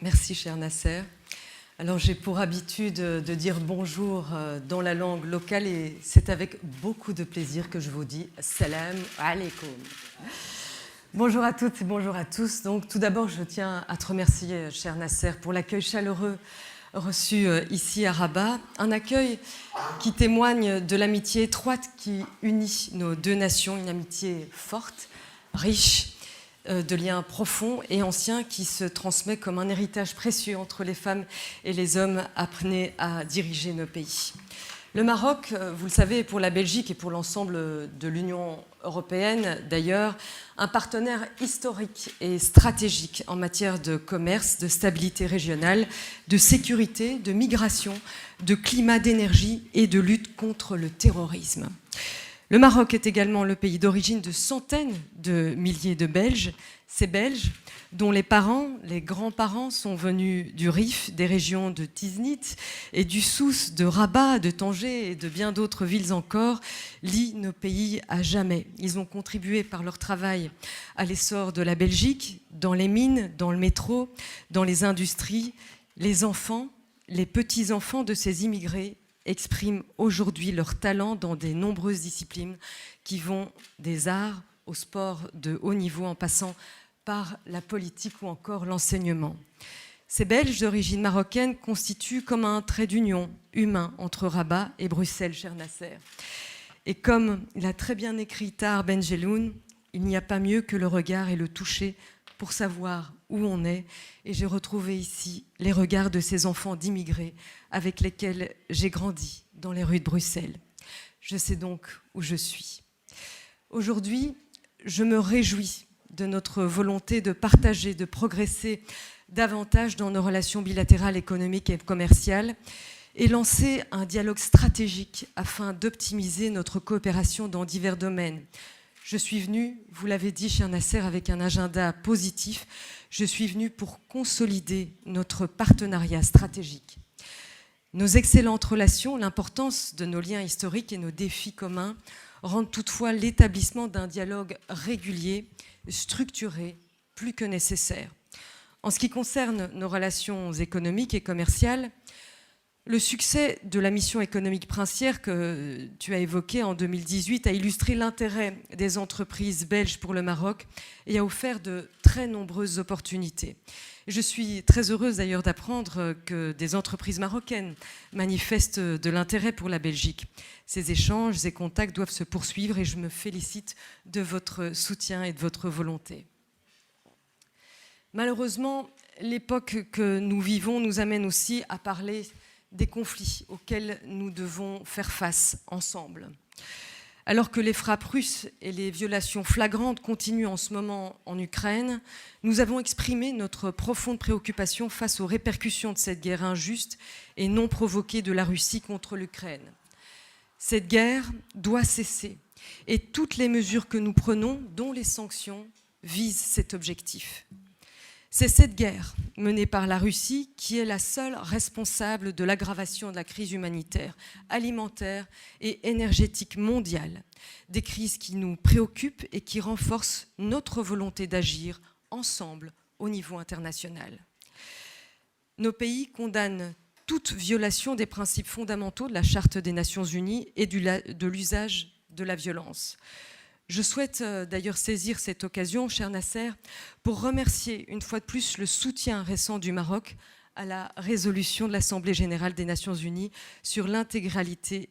Merci, cher Nasser. Alors, j'ai pour habitude de dire bonjour dans la langue locale et c'est avec beaucoup de plaisir que je vous dis salam alaikum. Bonjour à toutes et bonjour à tous. Donc, tout d'abord, je tiens à te remercier, cher Nasser, pour l'accueil chaleureux reçu ici à Rabat. Un accueil qui témoigne de l'amitié étroite qui unit nos deux nations, une amitié forte, riche, de liens profonds et anciens qui se transmet comme un héritage précieux entre les femmes et les hommes apprenés à diriger nos pays. Le Maroc, vous le savez, est pour la Belgique et pour l'ensemble de l'Union européenne, d'ailleurs, un partenaire historique et stratégique en matière de commerce, de stabilité régionale, de sécurité, de migration, de climat, d'énergie et de lutte contre le terrorisme. Le Maroc est également le pays d'origine de centaines de milliers de Belges. Ces Belges, dont les parents, les grands-parents sont venus du Rif, des régions de Tiznit et du Souss, de Rabat, de Tanger et de bien d'autres villes encore, lient nos pays à jamais. Ils ont contribué par leur travail à l'essor de la Belgique, dans les mines, dans le métro, dans les industries. Les enfants, les petits-enfants de ces immigrés expriment aujourd'hui leur talent dans de nombreuses disciplines qui vont des arts au sport de haut niveau en passant par la politique ou encore l'enseignement. Ces Belges d'origine marocaine constituent comme un trait d'union humain entre Rabat et Bruxelles, cher Nasser. Et comme l'a très bien écrit Tahar Ben Jelloun, il n'y a pas mieux que le regard et le toucher pour savoir où on est. Et j'ai retrouvé ici les regards de ces enfants d'immigrés avec lesquels j'ai grandi dans les rues de Bruxelles. Je sais donc où je suis. Aujourd'hui, je me réjouis de notre volonté de partager, de progresser davantage dans nos relations bilatérales, économiques et commerciales et lancer un dialogue stratégique afin d'optimiser notre coopération dans divers domaines. Je suis venue, vous l'avez dit, cher Nasser, avec un agenda positif. Je suis venue pour consolider notre partenariat stratégique. Nos excellentes relations, l'importance de nos liens historiques et nos défis communs rendent toutefois l'établissement d'un dialogue régulier, structuré, plus que nécessaire. En ce qui concerne nos relations économiques et commerciales, le succès de la mission économique princière que tu as évoquée en 2018 a illustré l'intérêt des entreprises belges pour le Maroc et a offert de très nombreuses opportunités. Je suis très heureuse d'ailleurs d'apprendre que des entreprises marocaines manifestent de l'intérêt pour la Belgique. Ces échanges et contacts doivent se poursuivre et je me félicite de votre soutien et de votre volonté. Malheureusement, l'époque que nous vivons nous amène aussi à parler des conflits auxquels nous devons faire face ensemble. Alors que les frappes russes et les violations flagrantes continuent en ce moment en Ukraine, nous avons exprimé notre profonde préoccupation face aux répercussions de cette guerre injuste et non provoquée de la Russie contre l'Ukraine. Cette guerre doit cesser et toutes les mesures que nous prenons, dont les sanctions, visent cet objectif. C'est cette guerre menée par la Russie qui est la seule responsable de l'aggravation de la crise humanitaire, alimentaire et énergétique mondiale. Des crises qui nous préoccupent et qui renforcent notre volonté d'agir ensemble au niveau international. Nos pays condamnent toute violation des principes fondamentaux de la Charte des Nations Unies et de l'usage de la violence. Je souhaite d'ailleurs saisir cette occasion, cher Nasser, pour remercier une fois de plus le soutien récent du Maroc à la résolution de l'Assemblée générale des Nations unies sur l'intégrité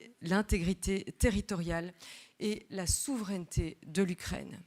territoriale et la souveraineté de l'Ukraine.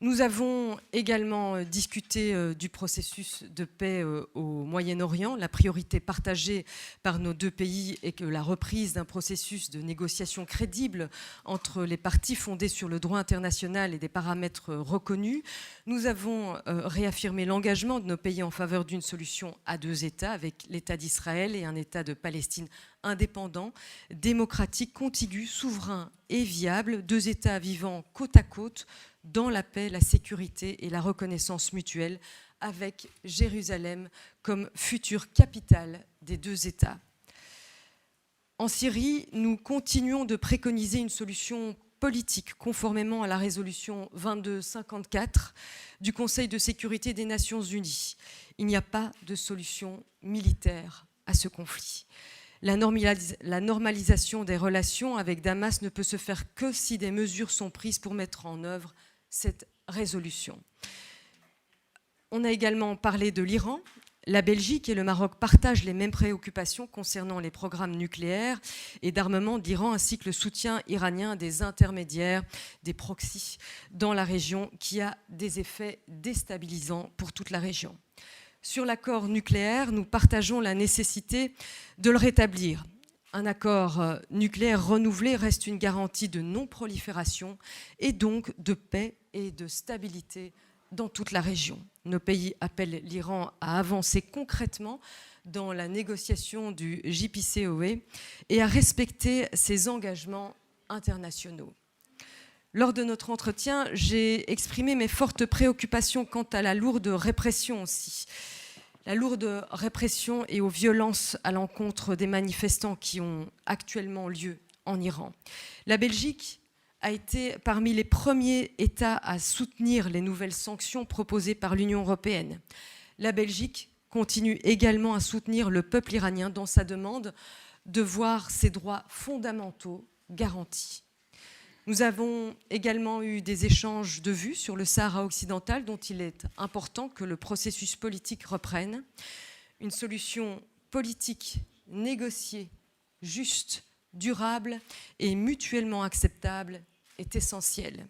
Nous avons également discuté du processus de paix au Moyen-Orient. La priorité partagée par nos deux pays est que la reprise d'un processus de négociation crédible entre les parties fondé sur le droit international et des paramètres reconnus. Nous avons réaffirmé l'engagement de nos pays en faveur d'une solution à deux États avec l'État d'Israël et un État de Palestine indépendant, démocratique, contigu, souverain et viable, deux États vivant côte à côte dans la paix, la sécurité et la reconnaissance mutuelle, avec Jérusalem comme future capitale des deux États. En Syrie, nous continuons de préconiser une solution politique, conformément à la résolution 2254 du Conseil de sécurité des Nations Unies. Il n'y a pas de solution militaire à ce conflit. La normalisation des relations avec Damas ne peut se faire que si des mesures sont prises pour mettre en œuvre cette résolution. On a également parlé de l'Iran. La Belgique et le Maroc partagent les mêmes préoccupations concernant les programmes nucléaires et d'armement de l'Iran, ainsi que le soutien iranien à des intermédiaires, des proxys dans la région, qui a des effets déstabilisants pour toute la région. Sur l'accord nucléaire, nous partageons la nécessité de le rétablir. Un accord nucléaire renouvelé reste une garantie de non-prolifération et donc de paix et de stabilité dans toute la région. Nos pays appellent l'Iran à avancer concrètement dans la négociation du JCPOA et à respecter ses engagements internationaux. Lors de notre entretien, j'ai exprimé mes fortes préoccupations quant à la lourde répression aussi. La lourde répression et aux violences à l'encontre des manifestants qui ont actuellement lieu en Iran. La Belgique a été parmi les premiers États à soutenir les nouvelles sanctions proposées par l'Union européenne. La Belgique continue également à soutenir le peuple iranien dans sa demande de voir ses droits fondamentaux garantis. Nous avons également eu des échanges de vues sur le Sahara occidental, dont il est important que le processus politique reprenne. Une solution politique négociée, juste, durable et mutuellement acceptable est essentielle.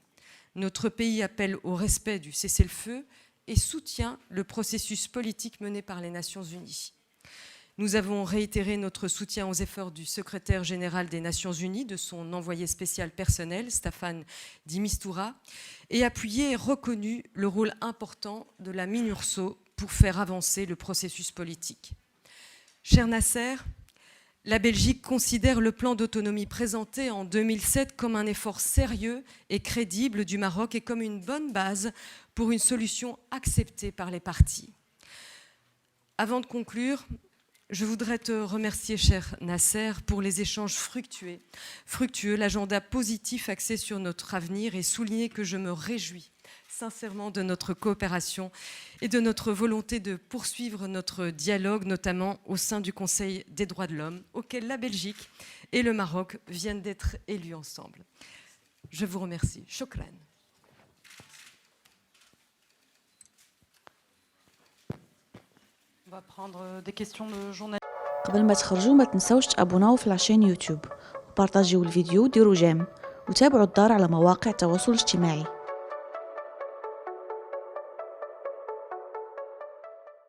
Notre pays appelle au respect du cessez-le-feu et soutient le processus politique mené par les Nations Unies. Nous avons réitéré notre soutien aux efforts du secrétaire général des Nations Unies, de son envoyé spécial personnel, Staffan de Mistura, et appuyé et reconnu le rôle important de la MINURSO pour faire avancer le processus politique. Cher Nasser, la Belgique considère le plan d'autonomie présenté en 2007 comme un effort sérieux et crédible du Maroc et comme une bonne base pour une solution acceptée par les parties. Avant de conclure, je voudrais te remercier, cher Nasser, pour les échanges fructueux, l'agenda positif axé sur notre avenir et souligner que je me réjouis sincèrement de notre coopération et de notre volonté de poursuivre notre dialogue, notamment au sein du Conseil des droits de l'homme, auquel la Belgique et le Maroc viennent d'être élus ensemble. Je vous remercie. Shukran. On va prendre des questions de journalistes. قبل ما تخرجوا ما تنسوش تابوناو في لاشين يوتيوب وبارطاجيو الفيديو وديروا جيم وتابعوا الدار على مواقع التواصل الاجتماعي.